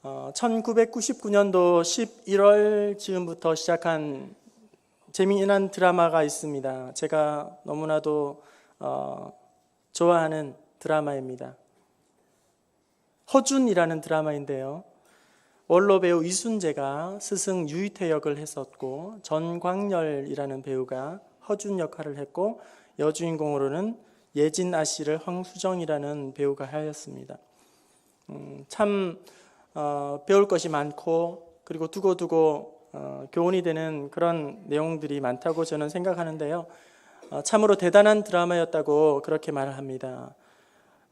1999년도 11월 즈음부터 시작한 재미난 드라마가 있습니다. 제가 너무나도 좋아하는 드라마입니다. 허준이라는 드라마인데요. 원로 배우 이순재가 스승 유희태 역을 했었고, 전광열이라는 배우가 허준 역할을 했고, 여주인공으로는 예진아 씨를 황수정이라는 배우가 하였습니다. 참 배울 것이 많고, 그리고 두고두고 교훈이 되는 그런 내용들이 많다고 저는 생각하는데요. 참으로 대단한 드라마였다고 그렇게 말을 합니다.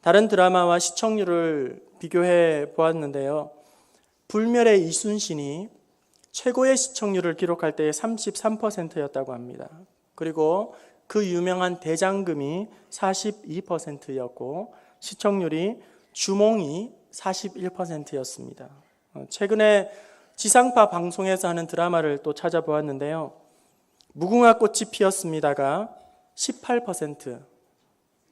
다른 드라마와 시청률을 비교해 보았는데요. 불멸의 이순신이 최고의 시청률을 기록할 때 33%였다고 합니다. 그리고 그 유명한 대장금이 42%였고 시청률이 주몽이 41%였습니다. 최근에 지상파 방송에서 하는 드라마를 또 찾아보았는데요. 무궁화 꽃이 피었습니다가 18%,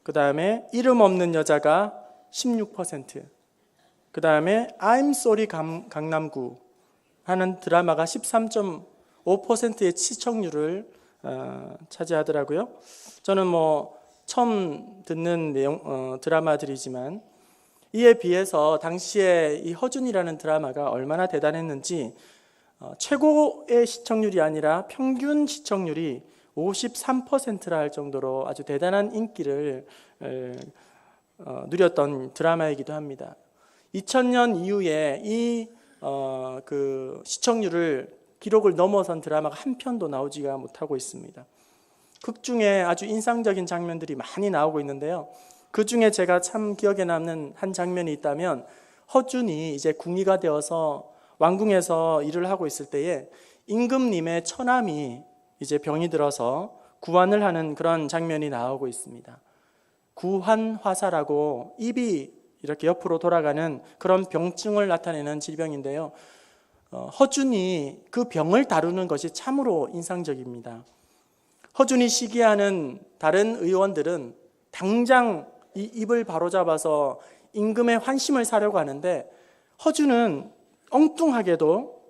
그 다음에 이름 없는 여자가 16%, 그 다음에 I'm sorry 강남구 하는 드라마가 13.5%의 시청률을 차지하더라고요. 저는 처음 듣는 드라마들이지만 이에 비해서 당시에 이 허준이라는 드라마가 얼마나 대단했는지 최고의 시청률이 아니라 평균 시청률이 53%라 할 정도로 아주 대단한 인기를 누렸던 드라마이기도 합니다. 2000년 이후에 이 시청률을 기록을 넘어선 드라마가 한 편도 나오지가 못하고 있습니다. 극 중에 아주 인상적인 장면들이 많이 나오고 있는데요. 그 중에 제가 참 기억에 남는 한 장면이 있다면, 허준이 이제 궁리가 되어서 왕궁에서 일을 하고 있을 때에 임금님의 처남이 이제 병이 들어서 구환을 하는 그런 장면이 나오고 있습니다. 구환화사라고 입이 이렇게 옆으로 돌아가는 그런 병증을 나타내는 질병인데요. 허준이 그 병을 다루는 것이 참으로 인상적입니다. 허준이 시기하는 다른 의원들은 당장 이 입을 바로잡아서 임금의 환심을 사려고 하는데, 허준은 엉뚱하게도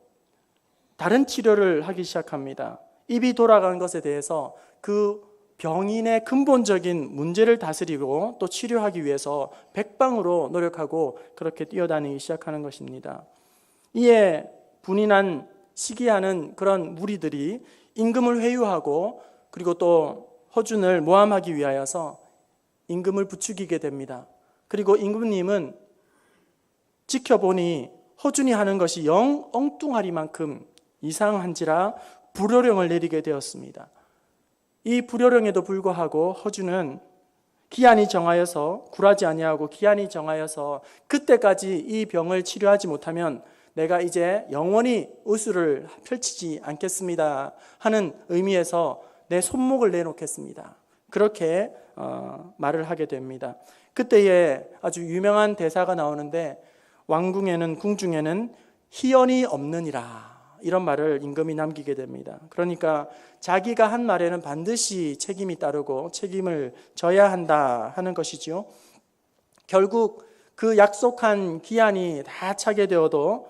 다른 치료를 하기 시작합니다. 입이 돌아간 것에 대해서 그 병인의 근본적인 문제를 다스리고 또 치료하기 위해서 백방으로 노력하고 그렇게 뛰어다니기 시작하는 것입니다. 이에 분이 난 시기하는 그런 무리들이 임금을 회유하고 그리고 또 허준을 모함하기 위하여서 임금을 부추기게 됩니다. 그리고 임금님은 지켜보니 허준이 하는 것이 영 엉뚱하리만큼 이상한지라 불효령을 내리게 되었습니다. 이 불효령에도 불구하고 허준은 기한이 정하여서 굴하지 아니하고 기한이 정하여서 그때까지 이 병을 치료하지 못하면 내가 이제 영원히 의술을 펼치지 않겠습니다 하는 의미에서 내 손목을 내놓겠습니다. 그렇게 말을 하게 됩니다. 그때에 아주 유명한 대사가 나오는데, 왕궁에는 궁중에는 희연이 없느니라, 이런 말을 임금이 남기게 됩니다. 그러니까 자기가 한 말에는 반드시 책임이 따르고 책임을 져야 한다 하는 것이죠. 결국 그 약속한 기한이 다 차게 되어도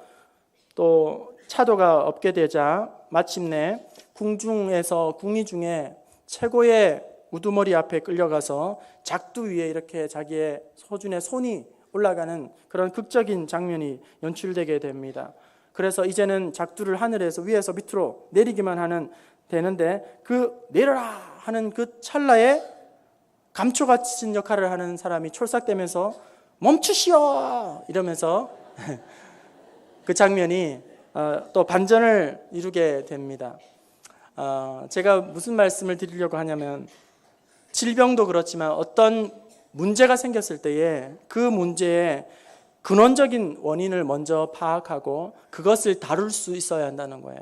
또 차도가 없게 되자 마침내 궁리 중에 최고의 우두머리 앞에 끌려가서 작두 위에 이렇게 자기의 허준의 손이 올라가는 그런 극적인 장면이 연출되게 됩니다. 그래서 이제는 작두를 하늘에서 위에서 밑으로 내리기만 되는데, 그 내려라 하는 그 찰나에 감초같은 역할을 하는 사람이 촐싹대면서 멈추시오 이러면서 그 장면이 또 반전을 이루게 됩니다. 제가 무슨 말씀을 드리려고 하냐면, 질병도 그렇지만 어떤 문제가 생겼을 때에 그 문제의 근원적인 원인을 먼저 파악하고 그것을 다룰 수 있어야 한다는 거예요.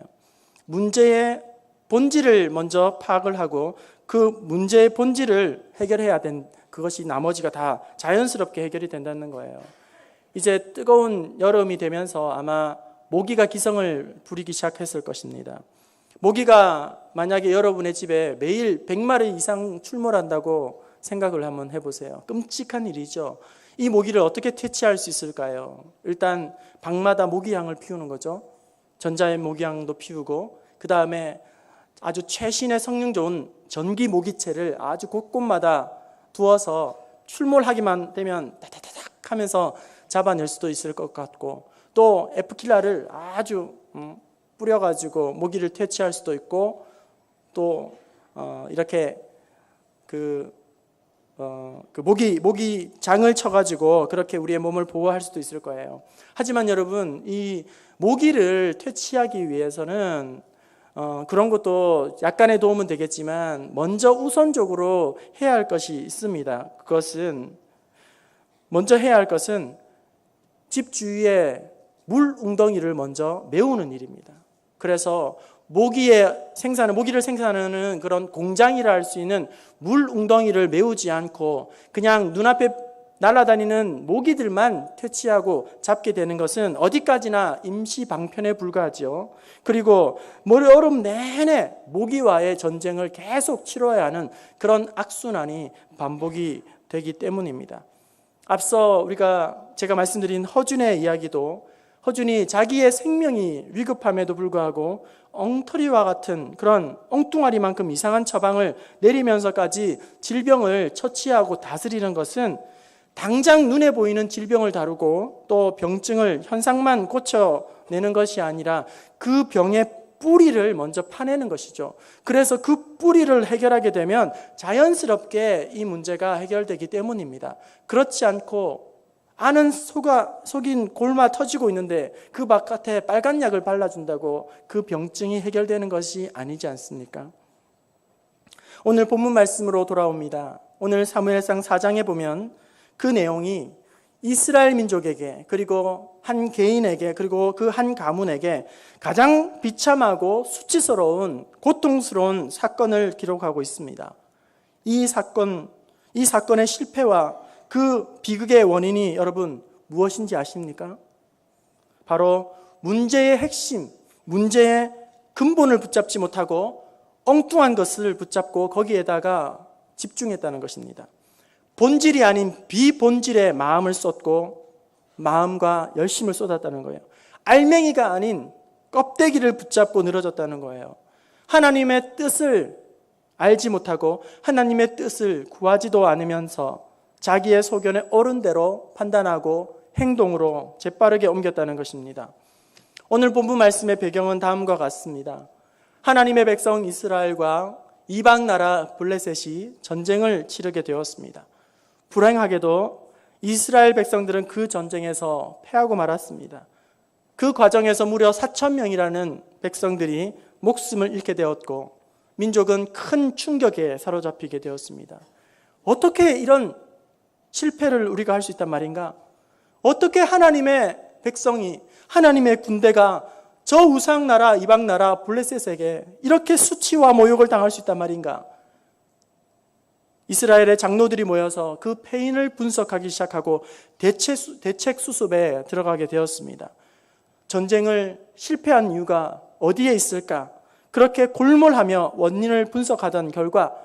문제의 본질을 먼저 파악을 하고 그 문제의 본질을 해결해야 그것이 나머지가 다 자연스럽게 해결이 된다는 거예요. 이제 뜨거운 여름이 되면서 아마 모기가 기성을 부리기 시작했을 것입니다. 모기가 만약에 여러분의 집에 매일 100마리 이상 출몰한다고 생각을 한번 해보세요. 끔찍한 일이죠. 이 모기를 어떻게 퇴치할 수 있을까요? 일단 방마다 모기향을 피우는 거죠. 전자의 모기향도 피우고, 그 다음에 아주 최신의 성능 좋은 전기 모기채를 아주 곳곳마다 두어서 출몰하기만 되면 다다다닥 하면서 잡아낼 수도 있을 것 같고, 또 에프킬라를 아주 뿌려가지고 모기를 퇴치할 수도 있고, 또 이렇게 모기 장을 쳐가지고 그렇게 우리의 몸을 보호할 수도 있을 거예요. 하지만 여러분, 이 모기를 퇴치하기 위해서는 그런 것도 약간의 도움은 되겠지만 먼저 우선적으로 해야 할 것이 있습니다. 먼저 해야 할 것은 집 주위에 물 웅덩이를 먼저 메우는 일입니다. 그래서 모기를 생산하는 그런 공장이라 할 수 있는 물 웅덩이를 메우지 않고 그냥 눈앞에 날아다니는 모기들만 퇴치하고 잡게 되는 것은 어디까지나 임시 방편에 불과하죠. 그리고 여름 내내 모기와의 전쟁을 계속 치러야 하는 그런 악순환이 반복이 되기 때문입니다. 앞서 제가 말씀드린 허준의 이야기도, 허준이 자기의 생명이 위급함에도 불구하고 엉터리와 같은 그런 엉뚱아리만큼 이상한 처방을 내리면서까지 질병을 처치하고 다스리는 것은 당장 눈에 보이는 질병을 다루고 또 병증을 현상만 고쳐내는 것이 아니라 그 병의 뿌리를 먼저 파내는 것이죠. 그래서 그 뿌리를 해결하게 되면 자연스럽게 이 문제가 해결되기 때문입니다. 그렇지 않고 안은 속인 골마 터지고 있는데 그 바깥에 빨간 약을 발라준다고 그 병증이 해결되는 것이 아니지 않습니까? 오늘 본문 말씀으로 돌아옵니다. 오늘 사무엘상 4장에 보면 그 내용이 이스라엘 민족에게, 그리고 한 개인에게, 그리고 그 한 가문에게 가장 비참하고 수치스러운 고통스러운 사건을 기록하고 있습니다. 이 사건의 실패와 그 비극의 원인이 여러분 무엇인지 아십니까? 바로 문제의 핵심, 문제의 근본을 붙잡지 못하고 엉뚱한 것을 붙잡고 거기에다가 집중했다는 것입니다. 본질이 아닌 비본질의 마음을 쏟고 마음과 열심을 쏟았다는 거예요. 알맹이가 아닌 껍데기를 붙잡고 늘어졌다는 거예요. 하나님의 뜻을 알지 못하고 하나님의 뜻을 구하지도 않으면서 자기의 소견에 옳은 대로 판단하고 행동으로 재빠르게 옮겼다는 것입니다. 오늘 본문 말씀의 배경은 다음과 같습니다. 하나님의 백성 이스라엘과 이방 나라 블레셋이 전쟁을 치르게 되었습니다. 불행하게도 이스라엘 백성들은 그 전쟁에서 패하고 말았습니다. 그 과정에서 무려 4,000명이라는 백성들이 목숨을 잃게 되었고 민족은 큰 충격에 사로잡히게 되었습니다. 어떻게 이런 실패를 우리가 할 수 있단 말인가? 어떻게 하나님의 백성이, 하나님의 군대가 저 우상나라, 이방나라 블레셋에게 이렇게 수치와 모욕을 당할 수 있단 말인가? 이스라엘의 장로들이 모여서 그 패인을 분석하기 시작하고 대책 수습에 들어가게 되었습니다. 전쟁을 실패한 이유가 어디에 있을까? 그렇게 골몰하며 원인을 분석하던 결과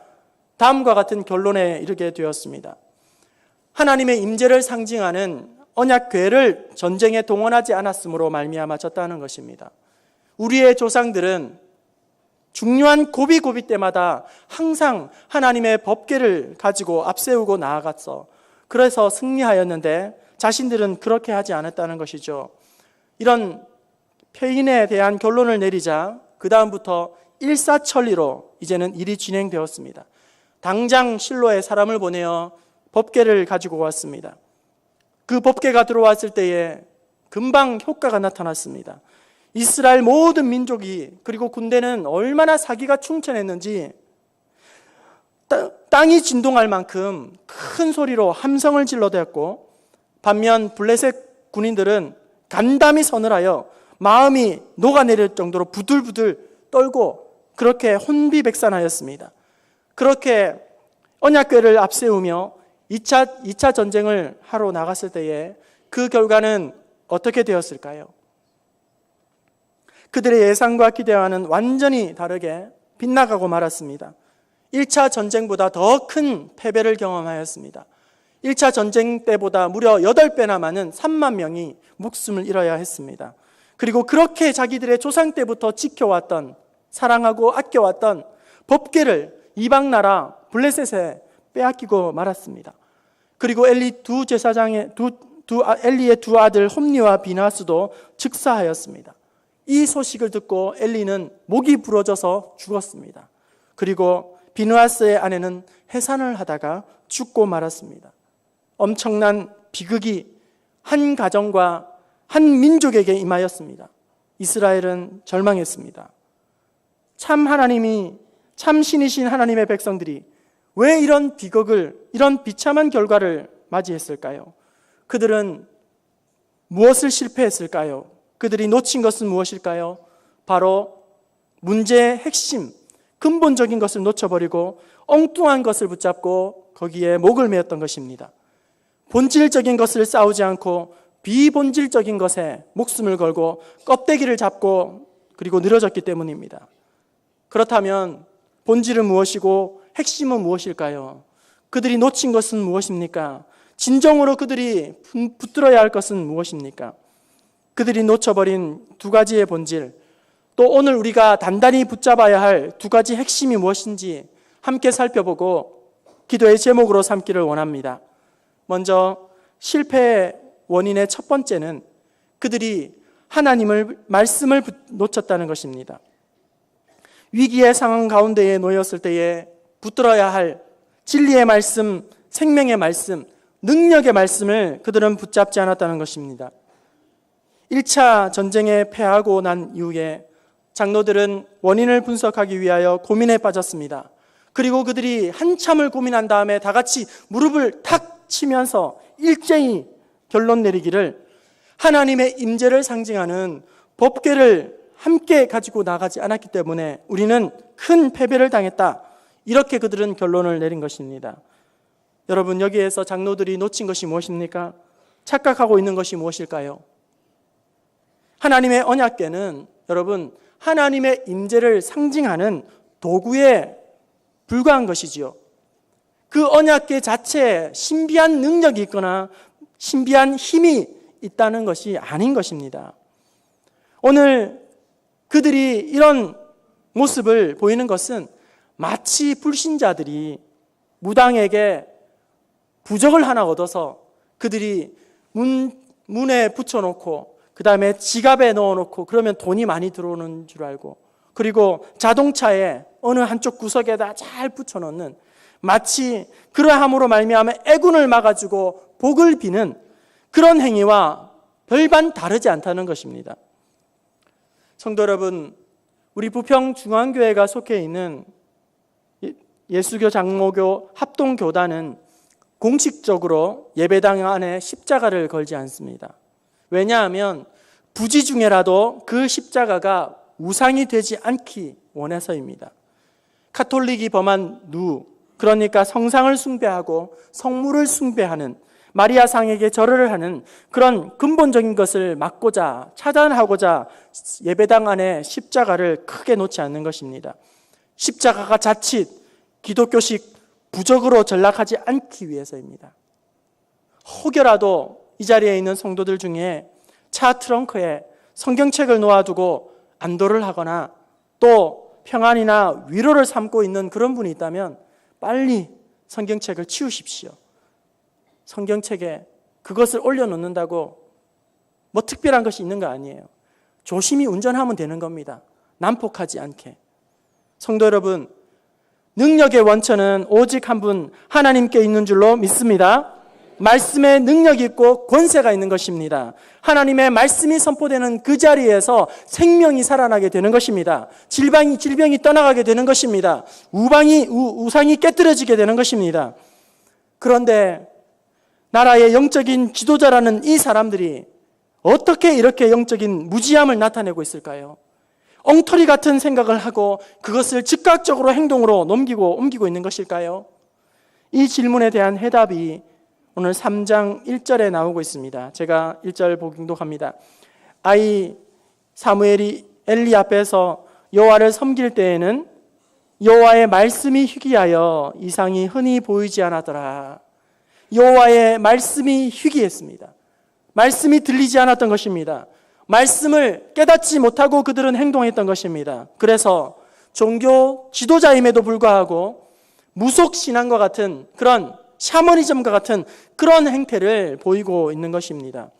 다음과 같은 결론에 이르게 되었습니다. 하나님의 임재를 상징하는 언약궤를 전쟁에 동원하지 않았으므로 말미암아 졌다는 것입니다. 우리의 조상들은 중요한 고비 때마다 항상 하나님의 법궤를 가지고 앞세우고 나아갔어. 그래서 승리하였는데 자신들은 그렇게 하지 않았다는 것이죠. 이런 패인에 대한 결론을 내리자 그 다음부터 일사천리로 이제는 일이 진행되었습니다. 당장 실로에 사람을 보내어 법궤를 가지고 왔습니다. 그 법궤가 들어왔을 때에 금방 효과가 나타났습니다. 이스라엘 모든 민족이, 그리고 군대는 얼마나 사기가 충천했는지 땅이 진동할 만큼 큰 소리로 함성을 질러대었고, 반면 블레셋 군인들은 간담이 서늘하여 마음이 녹아내릴 정도로 부들부들 떨고 그렇게 혼비백산하였습니다. 그렇게 언약궤를 앞세우며 2차 전쟁을 하러 나갔을 때에 그 결과는 어떻게 되었을까요? 그들의 예상과 기대와는 완전히 다르게 빗나가고 말았습니다. 1차 전쟁보다 더 큰 패배를 경험하였습니다. 1차 전쟁 때보다 무려 8배나 많은 3만 명이 목숨을 잃어야 했습니다. 그리고 그렇게 자기들의 조상 때부터 지켜왔던, 사랑하고 아껴왔던 법궤를 이방 나라 블레셋에 빼앗기고 말았습니다. 그리고 엘리의 두 아들 홈리와 비나스도 즉사하였습니다. 이 소식을 듣고 엘리는 목이 부러져서 죽었습니다. 그리고 비누아스의 아내는 해산을 하다가 죽고 말았습니다. 엄청난 비극이 한 가정과 한 민족에게 임하였습니다. 이스라엘은 절망했습니다. 참 신이신 하나님의 백성들이 왜 이런 비극을, 이런 비참한 결과를 맞이했을까요? 그들은 무엇을 실패했을까요? 그들이 놓친 것은 무엇일까요? 바로 문제의 핵심, 근본적인 것을 놓쳐버리고 엉뚱한 것을 붙잡고 거기에 목을 메었던 것입니다. 본질적인 것을 싸우지 않고 비본질적인 것에 목숨을 걸고 껍데기를 잡고 그리고 늘어졌기 때문입니다. 그렇다면 본질은 무엇이고 핵심은 무엇일까요? 그들이 놓친 것은 무엇입니까? 진정으로 그들이 붙들어야 할 것은 무엇입니까? 그들이 놓쳐버린 두 가지의 본질, 또 오늘 우리가 단단히 붙잡아야 할 두 가지 핵심이 무엇인지 함께 살펴보고 기도의 제목으로 삼기를 원합니다. 먼저 실패의 원인의 첫 번째는 그들이 하나님의 말씀을 놓쳤다는 것입니다. 위기의 상황 가운데에 놓였을 때에 붙들어야 할 진리의 말씀, 생명의 말씀, 능력의 말씀을 그들은 붙잡지 않았다는 것입니다. 1차 전쟁에 패하고 난 이후에 장로들은 원인을 분석하기 위하여 고민에 빠졌습니다. 그리고 그들이 한참을 고민한 다음에 다 같이 무릎을 탁 치면서 일제히 결론 내리기를 하나님의 임재를 상징하는 법궤를 함께 가지고 나가지 않았기 때문에 우리는 큰 패배를 당했다. 이렇게 그들은 결론을 내린 것입니다. 여러분, 여기에서 장로들이 놓친 것이 무엇입니까? 착각하고 있는 것이 무엇일까요? 하나님의 언약궤는 여러분, 하나님의 임재를 상징하는 도구에 불과한 것이지요. 그 언약궤 자체에 신비한 능력이 있거나 신비한 힘이 있다는 것이 아닌 것입니다. 오늘 그들이 이런 모습을 보이는 것은 마치 불신자들이 무당에게 부적을 하나 얻어서 그들이 문에 붙여놓고 그 다음에 지갑에 넣어놓고 그러면 돈이 많이 들어오는 줄 알고, 그리고 자동차에 어느 한쪽 구석에다 잘 붙여놓는, 마치 그러함으로 말미암아 애군을 막아주고 복을 비는 그런 행위와 별반 다르지 않다는 것입니다. 성도 여러분, 우리 부평중앙교회가 속해 있는 예수교 장로교 합동교단은 공식적으로 예배당 안에 십자가를 걸지 않습니다. 왜냐하면 부지 중에라도 그 십자가가 우상이 되지 않기 원해서입니다. 카톨릭이 범한 그러니까 성상을 숭배하고 성물을 숭배하는, 마리아상에게 절을 하는 그런 근본적인 것을 막고자, 차단하고자 예배당 안에 십자가를 크게 놓지 않는 것입니다. 십자가가 자칫 기독교식 부적으로 전락하지 않기 위해서입니다. 혹여라도 이 자리에 있는 성도들 중에 차 트렁크에 성경책을 놓아두고 안도를 하거나 또 평안이나 위로를 삼고 있는 그런 분이 있다면 빨리 성경책을 치우십시오. 성경책에 그것을 올려놓는다고 뭐 특별한 것이 있는 거 아니에요. 조심히 운전하면 되는 겁니다. 난폭하지 않게. 성도 여러분, 능력의 원천은 오직 한 분 하나님께 있는 줄로 믿습니다. 말씀에 능력이 있고 권세가 있는 것입니다. 하나님의 말씀이 선포되는 그 자리에서 생명이 살아나게 되는 것입니다. 질병이 떠나가게 되는 것입니다. 우상이 깨뜨려지게 되는 것입니다. 그런데 나라의 영적인 지도자라는 이 사람들이 어떻게 이렇게 영적인 무지함을 나타내고 있을까요? 엉터리 같은 생각을 하고 그것을 즉각적으로 행동으로 옮기고 있는 것일까요? 이 질문에 대한 해답이 오늘 3장 1절에 나오고 있습니다. 제가 1절 봉독합니다. 아이 사무엘이 엘리 앞에서 여호와를 섬길 때에는 여호와의 말씀이 희귀하여 이상이 흔히 보이지 않았더라. 여호와의 말씀이 희귀했습니다. 말씀이 들리지 않았던 것입니다. 말씀을 깨닫지 못하고 그들은 행동했던 것입니다. 그래서 종교 지도자임에도 불구하고 무속신앙과 같은 그런 샤머니즘과 같은 그런 행태를 보이고 있는 것입니다.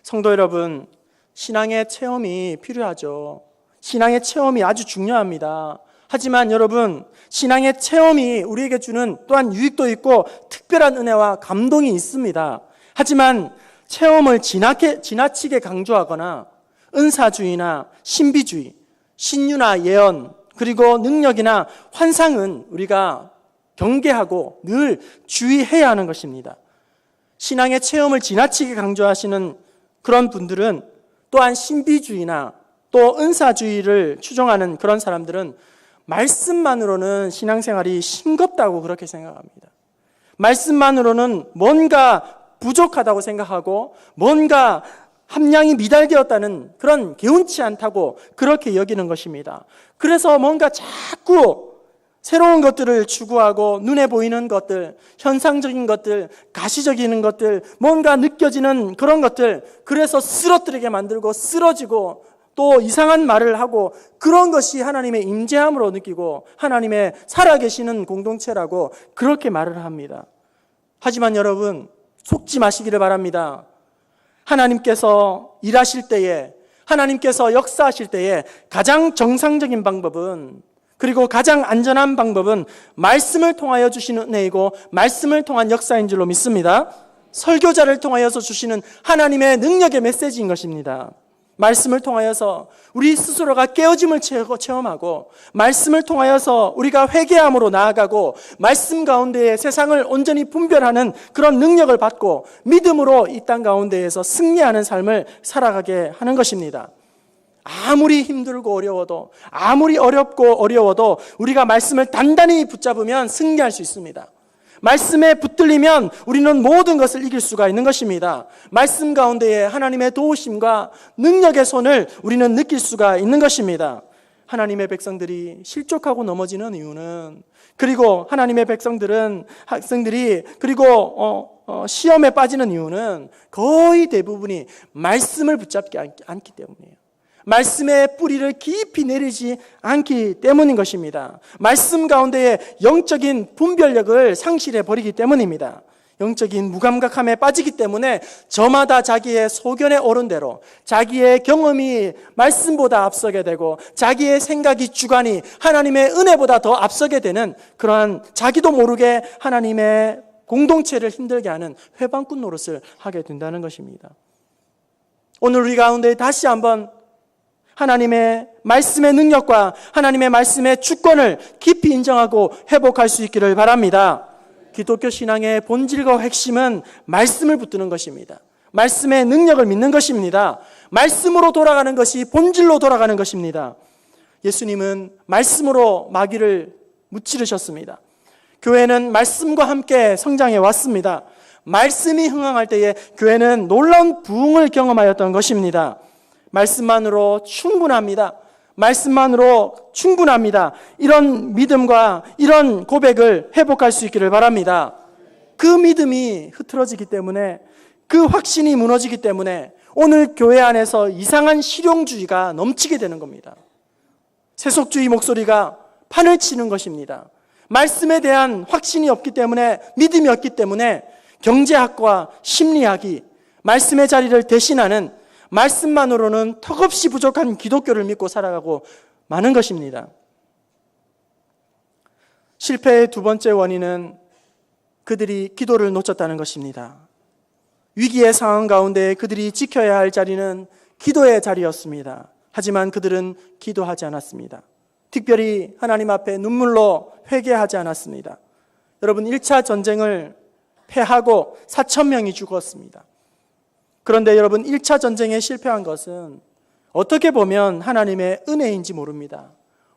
성도 여러분, 신앙의 체험이 필요하죠. 신앙의 체험이 아주 중요합니다. 하지만 여러분, 신앙의 체험이 우리에게 주는 또한 유익도 있고 특별한 은혜와 감동이 있습니다. 하지만 체험을 지나치게 강조하거나 은사주의나 신비주의, 신유나 예언, 그리고 능력이나 환상은 우리가 경계하고 늘 주의해야 하는 것입니다. 신앙의 체험을 지나치게 강조하시는 그런 분들은 또한 신비주의나 또 은사주의를 추종하는 그런 사람들은 말씀만으로는 신앙생활이 싱겁다고 그렇게 생각합니다. 말씀만으로는 뭔가 부족하다고 생각하고 뭔가 함량이 미달되었다는 그런 개운치 않다고 그렇게 여기는 것입니다. 그래서 뭔가 자꾸 새로운 것들을 추구하고 눈에 보이는 것들, 현상적인 것들, 가시적인 것들, 뭔가 느껴지는 그런 것들, 그래서 쓰러뜨리게 만들고 쓰러지고 또 이상한 말을 하고 그런 것이 하나님의 임재함으로 느끼고 하나님의 살아계시는 공동체라고 그렇게 말을 합니다. 하지만 여러분, 속지 마시기를 바랍니다. 하나님께서 일하실 때에, 하나님께서 역사하실 때에 가장 정상적인 방법은, 그리고 가장 안전한 방법은 말씀을 통하여 주시는 은혜이고 말씀을 통한 역사인 줄로 믿습니다. 설교자를 통하여서 주시는 하나님의 능력의 메시지인 것입니다. 말씀을 통하여서 우리 스스로가 깨어짐을 체험하고 말씀을 통하여서 우리가 회개함으로 나아가고 말씀 가운데에 세상을 온전히 분별하는 그런 능력을 받고 믿음으로 이 땅 가운데에서 승리하는 삶을 살아가게 하는 것입니다. 아무리 힘들고 어려워도, 아무리 어려워도 우리가 말씀을 단단히 붙잡으면 승리할 수 있습니다. 말씀에 붙들리면 우리는 모든 것을 이길 수가 있는 것입니다. 말씀 가운데에 하나님의 도우심과 능력의 손을 우리는 느낄 수가 있는 것입니다. 하나님의 백성들이 실족하고 넘어지는 이유는, 그리고 하나님의 학생들이 시험에 빠지는 이유는 거의 대부분이 말씀을 붙잡지 않기 때문이에요. 말씀의 뿌리를 깊이 내리지 않기 때문인 것입니다. 말씀 가운데에 영적인 분별력을 상실해 버리기 때문입니다. 영적인 무감각함에 빠지기 때문에 저마다 자기의 소견에 오른 대로 자기의 경험이 말씀보다 앞서게 되고 자기의 생각이 주관이 하나님의 은혜보다 더 앞서게 되는 그러한 자기도 모르게 하나님의 공동체를 힘들게 하는 회방꾼 노릇을 하게 된다는 것입니다. 오늘 우리 가운데 다시 한번 하나님의 말씀의 능력과 하나님의 말씀의 주권을 깊이 인정하고 회복할 수 있기를 바랍니다. 기독교 신앙의 본질과 핵심은 말씀을 붙드는 것입니다. 말씀의 능력을 믿는 것입니다. 말씀으로 돌아가는 것이 본질로 돌아가는 것입니다. 예수님은 말씀으로 마귀를 무찌르셨습니다. 교회는 말씀과 함께 성장해 왔습니다. 말씀이 흥황할 때에 교회는 놀라운 부흥을 경험하였던 것입니다. 말씀만으로 충분합니다. 말씀만으로 충분합니다. 이런 믿음과 이런 고백을 회복할 수 있기를 바랍니다. 그 믿음이 흐트러지기 때문에, 그 확신이 무너지기 때문에 오늘 교회 안에서 이상한 실용주의가 넘치게 되는 겁니다. 세속주의 목소리가 판을 치는 것입니다. 말씀에 대한 확신이 없기 때문에, 믿음이 없기 때문에 경제학과 심리학이 말씀의 자리를 대신하는, 말씀만으로는 턱없이 부족한 기독교를 믿고 살아가고 마는 것입니다. 실패의 두 번째 원인은 그들이 기도를 놓쳤다는 것입니다. 위기의 상황 가운데 그들이 지켜야 할 자리는 기도의 자리였습니다. 하지만 그들은 기도하지 않았습니다. 특별히 하나님 앞에 눈물로 회개하지 않았습니다. 여러분, 1차 전쟁을 패하고 4,000명이 죽었습니다. 그런데 여러분, 1차 전쟁에 실패한 것은 어떻게 보면 하나님의 은혜인지 모릅니다.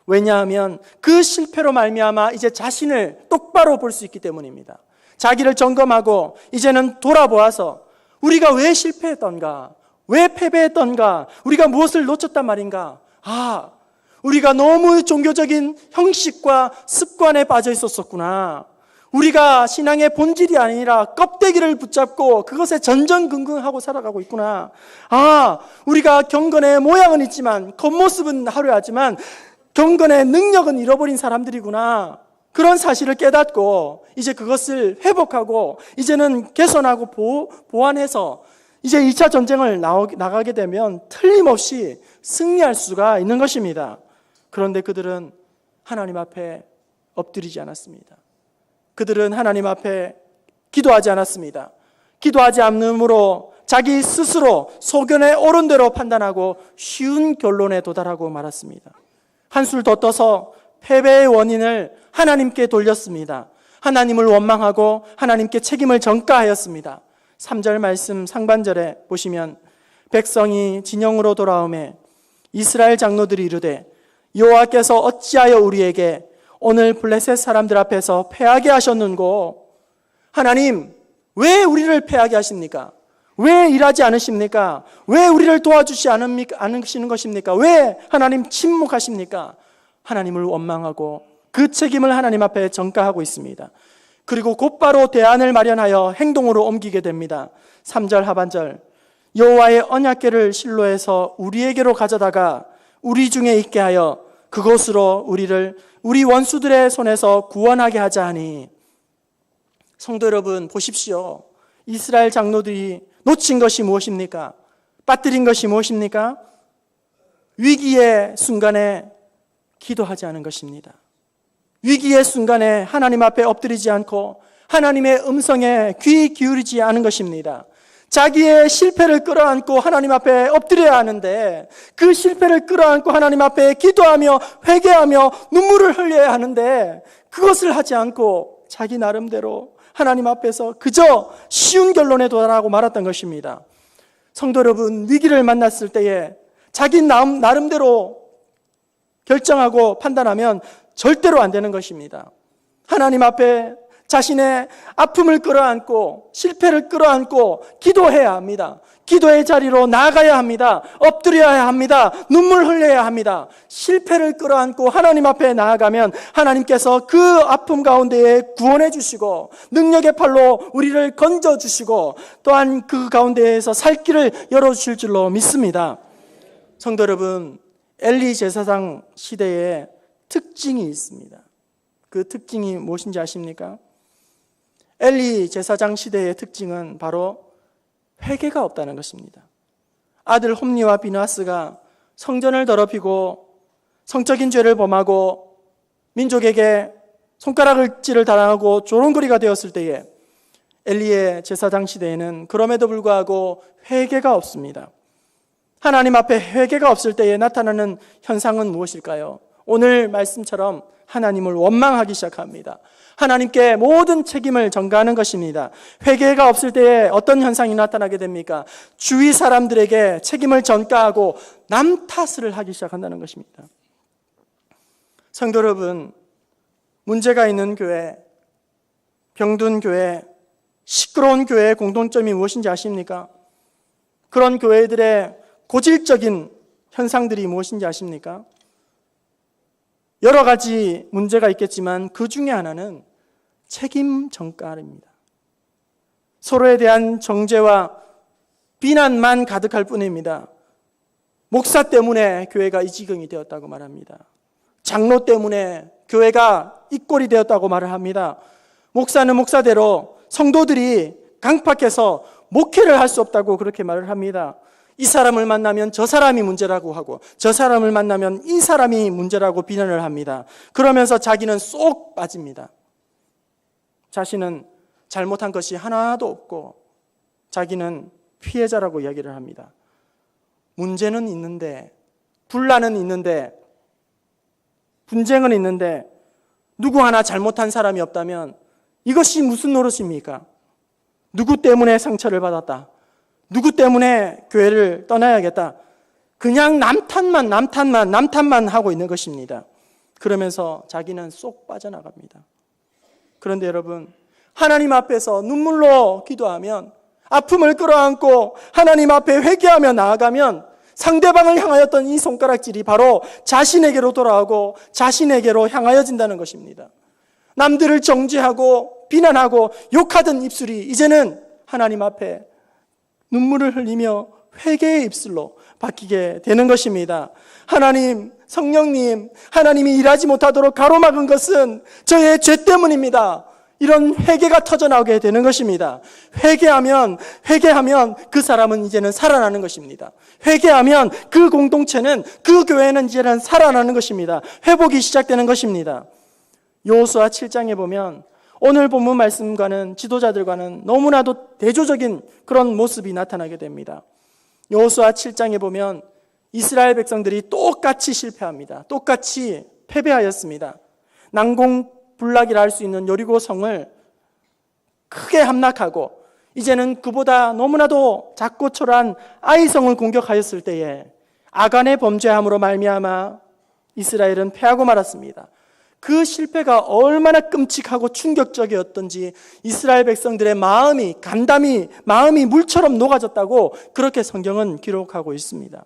왜냐하면 그 실패로 말미암아 이제 자신을 똑바로 볼 수 있기 때문입니다. 자기를 점검하고 이제는 돌아보아서 우리가 왜 실패했던가, 왜 패배했던가, 우리가 무엇을 놓쳤단 말인가. 우리가 너무 종교적인 형식과 습관에 빠져 있었구나. 우리가 신앙의 본질이 아니라 껍데기를 붙잡고 그것에 전전긍긍하고 살아가고 있구나. 우리가 경건의 모양은 있지만 겉모습은 화려하지만 경건의 능력은 잃어버린 사람들이구나. 그런 사실을 깨닫고 이제 그것을 회복하고 이제는 개선하고 보완해서 이제 2차 전쟁을 나가게 되면 틀림없이 승리할 수가 있는 것입니다. 그런데 그들은 하나님 앞에 엎드리지 않았습니다. 그들은 하나님 앞에 기도하지 않았습니다. 기도하지 않으므로 자기 스스로 소견에 옳은 대로 판단하고 쉬운 결론에 도달하고 말았습니다. 한술 더 떠서 패배의 원인을 하나님께 돌렸습니다. 하나님을 원망하고 하나님께 책임을 전가하였습니다. 3절 말씀 상반절에 보시면 백성이 진영으로 돌아오매 이스라엘 장로들이 이르되 여호와께서 어찌하여 우리에게 오늘 블레셋 사람들 앞에서 패하게 하셨는고? 하나님, 왜 우리를 패하게 하십니까? 왜 일하지 않으십니까? 왜 우리를 도와주지 않으시는 것입니까? 왜 하나님 침묵하십니까? 하나님을 원망하고 그 책임을 하나님 앞에 전가하고 있습니다. 그리고 곧바로 대안을 마련하여 행동으로 옮기게 됩니다. 3절 하반절 여호와의 언약궤를 실로에서 우리에게로 가져다가 우리 중에 있게 하여 그것으로 우리를 우리 원수들의 손에서 구원하게 하자 하니. 성도 여러분 보십시오. 이스라엘 장로들이 놓친 것이 무엇입니까? 빠뜨린 것이 무엇입니까? 위기의 순간에 기도하지 않은 것입니다. 위기의 순간에 하나님 앞에 엎드리지 않고 하나님의 음성에 귀 기울이지 않은 것입니다. 자기의 실패를 끌어안고 하나님 앞에 엎드려야 하는데 그 실패를 끌어안고 하나님 앞에 기도하며 회개하며 눈물을 흘려야 하는데 그것을 하지 않고 자기 나름대로 하나님 앞에서 그저 쉬운 결론에 도달하고 말았던 것입니다. 성도 여러분, 위기를 만났을 때에 자기 나름대로 결정하고 판단하면 절대로 안 되는 것입니다. 하나님 앞에 자신의 아픔을 끌어안고 실패를 끌어안고 기도해야 합니다. 기도의 자리로 나아가야 합니다. 엎드려야 합니다. 눈물 흘려야 합니다. 실패를 끌어안고 하나님 앞에 나아가면 하나님께서 그 아픔 가운데에 구원해 주시고 능력의 팔로 우리를 건져 주시고 또한 그 가운데에서 살 길을 열어주실 줄로 믿습니다. 성도 여러분, 엘리 제사장 시대에 특징이 있습니다. 그 특징이 무엇인지 아십니까? 엘리 제사장 시대의 특징은 바로 회개가 없다는 것입니다. 아들 홈리와 비느하스가 성전을 더럽히고 성적인 죄를 범하고 민족에게 손가락질을 당하고 조롱거리가 되었을 때에 엘리의 제사장 시대에는 그럼에도 불구하고 회개가 없습니다. 하나님 앞에 회개가 없을 때에 나타나는 현상은 무엇일까요? 오늘 말씀처럼 하나님을 원망하기 시작합니다. 하나님께 모든 책임을 전가하는 것입니다. 회개가 없을 때에 어떤 현상이 나타나게 됩니까? 주위 사람들에게 책임을 전가하고 남 탓을 하기 시작한다는 것입니다. 성도 여러분, 문제가 있는 교회, 병든 교회, 시끄러운 교회의 공통점이 무엇인지 아십니까? 그런 교회들의 고질적인 현상들이 무엇인지 아십니까? 여러 가지 문제가 있겠지만 그 중에 하나는 책임 전가입니다. 서로에 대한 정죄와 비난만 가득할 뿐입니다. 목사 때문에 교회가 이 지경이 되었다고 말합니다. 장로 때문에 교회가 이 꼴이 되었다고 말을 합니다. 목사는 목사대로 성도들이 강팍해서 목회를 할 수 없다고 그렇게 말을 합니다. 이 사람을 만나면 저 사람이 문제라고 하고 저 사람을 만나면 이 사람이 문제라고 비난을 합니다. 그러면서 자기는 쏙 빠집니다. 자신은 잘못한 것이 하나도 없고 자기는 피해자라고 이야기를 합니다. 문제는 있는데, 분란은 있는데, 분쟁은 있는데 누구 하나 잘못한 사람이 없다면 이것이 무슨 노릇입니까? 누구 때문에 상처를 받았다, 누구 때문에 교회를 떠나야겠다, 그냥 남탓만 하고 있는 것입니다. 그러면서 자기는 쏙 빠져나갑니다. 그런데 여러분, 하나님 앞에서 눈물로 기도하면, 아픔을 끌어안고 하나님 앞에 회개하며 나아가면 상대방을 향하였던 이 손가락질이 바로 자신에게로 돌아오고 자신에게로 향하여진다는 것입니다. 남들을 정죄하고 비난하고 욕하던 입술이 이제는 하나님 앞에 눈물을 흘리며 회개의 입술로 바뀌게 되는 것입니다. 하나님, 성령님, 하나님이 일하지 못하도록 가로막은 것은 저의 죄 때문입니다. 이런 회개가 터져나오게 되는 것입니다. 회개하면 그 사람은 이제는 살아나는 것입니다. 회개하면 그 공동체는, 그 교회는 이제는 살아나는 것입니다. 회복이 시작되는 것입니다. 여호수아 7장에 보면 오늘 본문 말씀과는, 지도자들과는 너무나도 대조적인 그런 모습이 나타나게 됩니다. 여호수아 7장에 보면 이스라엘 백성들이 똑같이 실패합니다. 똑같이 패배하였습니다. 난공불락이라 할 수 있는 여리고 성을 크게 함락하고 이제는 그보다 너무나도 작고 초라한 아이성을 공격하였을 때에 아간의 범죄함으로 말미암아 이스라엘은 패하고 말았습니다. 그 실패가 얼마나 끔찍하고 충격적이었던지 이스라엘 백성들의 마음이 물처럼 녹아졌다고 그렇게 성경은 기록하고 있습니다.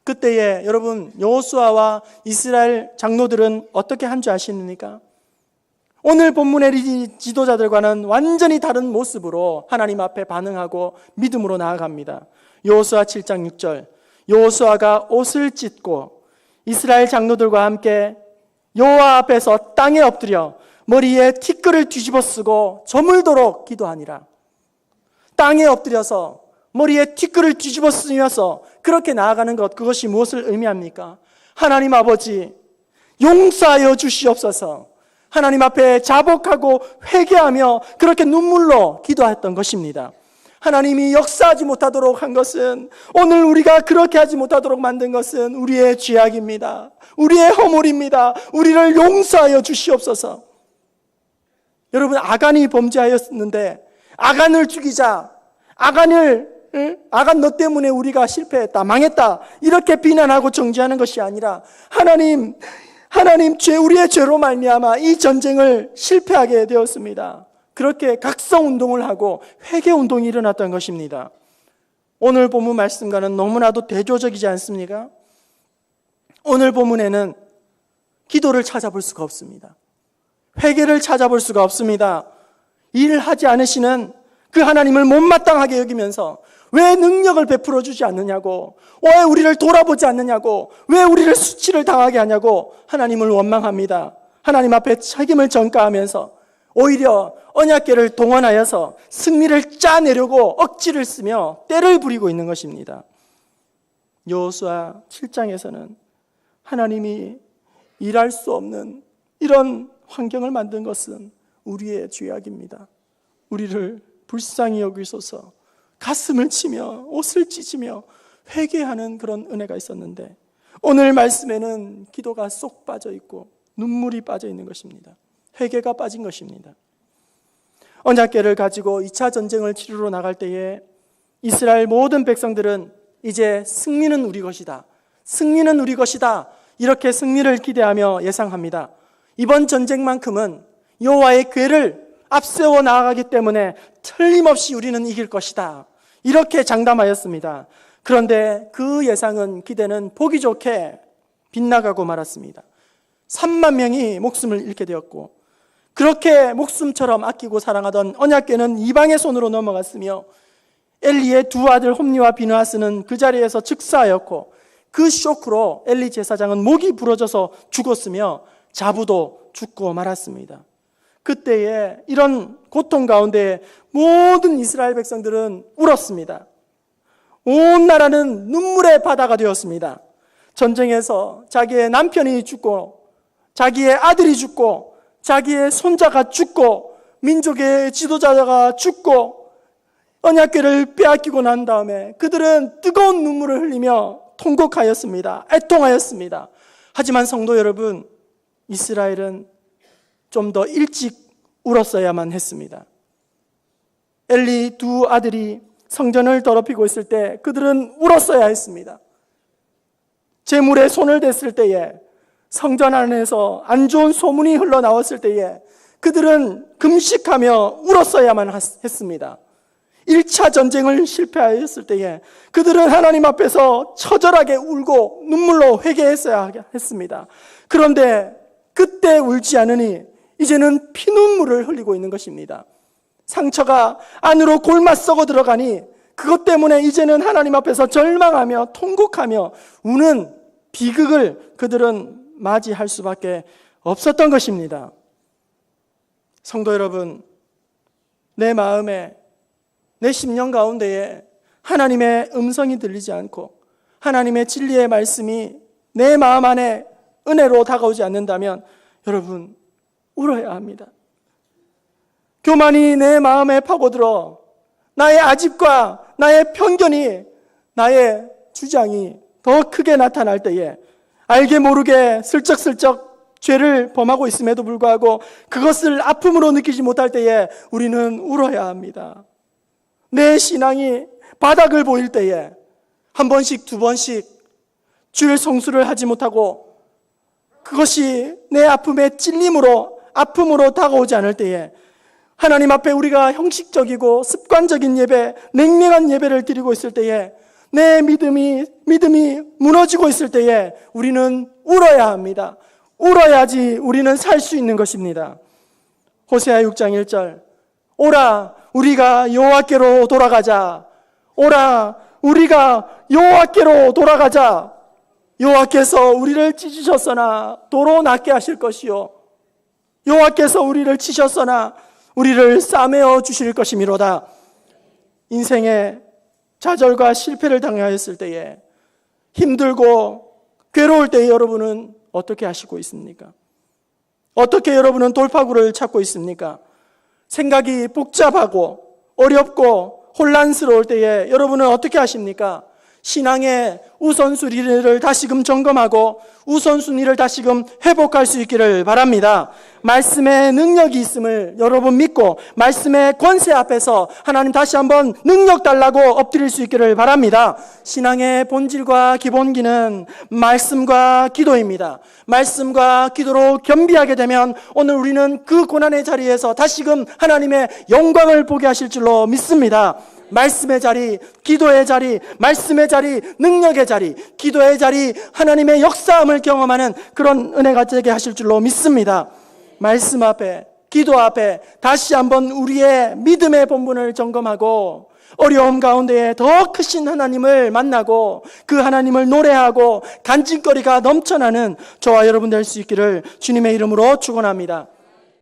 그때에 여러분, 여호수아와 이스라엘 장로들은 어떻게 한 줄 아십니까? 오늘 본문의 지도자들과는 완전히 다른 모습으로 하나님 앞에 반응하고 믿음으로 나아갑니다. 여호수아 7장 6절, 여호수아가 옷을 찢고 이스라엘 장로들과 함께 여호와 앞에서 땅에 엎드려 머리에 티끌을 뒤집어 쓰고 저물도록 기도하니라. 땅에 엎드려서 머리에 티끌을 뒤집어 쓰면서 그렇게 나아가는 것, 그것이 무엇을 의미합니까? 하나님 아버지, 용서하여 주시옵소서. 하나님 앞에 자복하고 회개하며 그렇게 눈물로 기도했던 것입니다. 하나님이 역사하지 못하도록 한 것은, 오늘 우리가 그렇게 하지 못하도록 만든 것은 우리의 죄악입니다. 우리의 허물입니다. 우리를 용서하여 주시옵소서. 여러분, 아간이 범죄하였는데 아간을 죽이자, 아간 너 때문에 우리가 실패했다, 망했다, 이렇게 비난하고 정죄하는 것이 아니라 하나님 우리의 죄로 말미암아 이 전쟁을 실패하게 되었습니다. 그렇게 각성운동을 하고 회개운동이 일어났던 것입니다. 오늘 본문 말씀과는 너무나도 대조적이지 않습니까? 오늘 본문에는 기도를 찾아볼 수가 없습니다. 회개를 찾아볼 수가 없습니다. 일하지 않으시는 그 하나님을 못마땅하게 여기면서 왜 능력을 베풀어 주지 않느냐고, 왜 우리를 돌아보지 않느냐고, 왜 우리를 수치를 당하게 하냐고 하나님을 원망합니다. 하나님 앞에 책임을 전가하면서 오히려 언약궤를 동원하여서 승리를 짜내려고 억지를 쓰며 때를 부리고 있는 것입니다. 여호수아 7장에서는 하나님이 일할 수 없는 이런 환경을 만든 것은 우리의 죄악입니다. 우리를 불쌍히 여기소서, 가슴을 치며 옷을 찢으며 회개하는 그런 은혜가 있었는데 오늘 말씀에는 기도가 쏙 빠져 있고 눈물이 빠져 있는 것입니다. 회개가 빠진 것입니다. 언약궤를 가지고 2차 전쟁을 치르러 나갈 때에 이스라엘 모든 백성들은 이제 승리는 우리 것이다, 승리는 우리 것이다, 이렇게 승리를 기대하며 예상합니다. 이번 전쟁만큼은 여호와의 궤를 앞세워 나아가기 때문에 틀림없이 우리는 이길 것이다, 이렇게 장담하였습니다. 그런데 그 예상은, 기대는 보기 좋게 빗나가고 말았습니다. 3만 명이 목숨을 잃게 되었고, 그렇게 목숨처럼 아끼고 사랑하던 언약궤는 이방의 손으로 넘어갔으며 엘리의 두 아들 홈니와 비느하스는 그 자리에서 즉사하였고, 그 쇼크로 엘리 제사장은 목이 부러져서 죽었으며 자부도 죽고 말았습니다. 그때에 이런 고통 가운데 모든 이스라엘 백성들은 울었습니다. 온 나라는 눈물의 바다가 되었습니다. 전쟁에서 자기의 남편이 죽고, 자기의 아들이 죽고, 자기의 손자가 죽고, 민족의 지도자가 죽고, 언약궤를 빼앗기고 난 다음에 그들은 뜨거운 눈물을 흘리며 통곡하였습니다. 애통하였습니다. 하지만 성도 여러분, 이스라엘은 좀 더 일찍 울었어야만 했습니다. 엘리 두 아들이 성전을 더럽히고 있을 때 그들은 울었어야 했습니다. 제물에 손을 댔을 때에, 성전 안에서 안 좋은 소문이 흘러나왔을 때에 그들은 금식하며 울었어야만 했습니다. 1차 전쟁을 실패하였을 때에 그들은 하나님 앞에서 처절하게 울고 눈물로 회개했어야 했습니다. 그런데 그때 울지 않으니 이제는 피눈물을 흘리고 있는 것입니다. 상처가 안으로 골마 썩어 들어가니 그것 때문에 이제는 하나님 앞에서 절망하며 통곡하며 우는 비극을 그들은 맞이할 수밖에 없었던 것입니다. 성도 여러분, 내 마음에, 내 심령 가운데에 하나님의 음성이 들리지 않고 하나님의 진리의 말씀이 내 마음 안에 은혜로 다가오지 않는다면 여러분, 울어야 합니다. 교만이 내 마음에 파고들어 나의 아집과 나의 편견이, 나의 주장이 더 크게 나타날 때에 알게 모르게 슬쩍슬쩍 죄를 범하고 있음에도 불구하고 그것을 아픔으로 느끼지 못할 때에 우리는 울어야 합니다. 내 신앙이 바닥을 보일 때에 한 번씩 두 번씩 주의 성수를 하지 못하고 그것이 내 아픔의 찔림으로 아픔으로 다가오지 않을 때에 하나님 앞에 우리가 형식적이고 습관적인 예배, 냉랭한 예배를 드리고 있을 때에 내 믿음이 무너지고 있을 때에 우리는 울어야 합니다. 울어야지 우리는 살 수 있는 것입니다. 호세아 6장 1절 오라 우리가 여호와께로 돌아가자. 오라 우리가 여호와께로 돌아가자. 여호와께서 우리를 찢으셨으나 도로 낫게 하실 것이요 여호와께서 우리를 치셨으나 우리를 싸매어 주실 것이미로다. 인생의 좌절과 실패를 당하였을 때에 힘들고 괴로울 때에 여러분은 어떻게 하시고 있습니까? 어떻게 여러분은 돌파구를 찾고 있습니까? 생각이 복잡하고 어렵고 혼란스러울 때에 여러분은 어떻게 하십니까? 신앙의 우선순위를 다시금 점검하고 우선순위를 다시금 회복할 수 있기를 바랍니다. 말씀의 능력이 있음을 여러분 믿고 말씀의 권세 앞에서 하나님 다시 한번 능력 달라고 엎드릴 수 있기를 바랍니다. 신앙의 본질과 기본기는 말씀과 기도입니다. 말씀과 기도로 겸비하게 되면 오늘 우리는 그 고난의 자리에서 다시금 하나님의 영광을 보게 하실 줄로 믿습니다. 말씀의 자리, 기도의 자리, 말씀의 자리, 능력의 자리, 기도의 자리, 하나님의 역사함을 경험하는 그런 은혜가 되게 하실 줄로 믿습니다. 말씀 앞에, 기도 앞에 다시 한번 우리의 믿음의 본분을 점검하고 어려움 가운데에 더 크신 하나님을 만나고 그 하나님을 노래하고 간증거리가 넘쳐나는 저와 여러분 될 수 있기를 주님의 이름으로 축원합니다.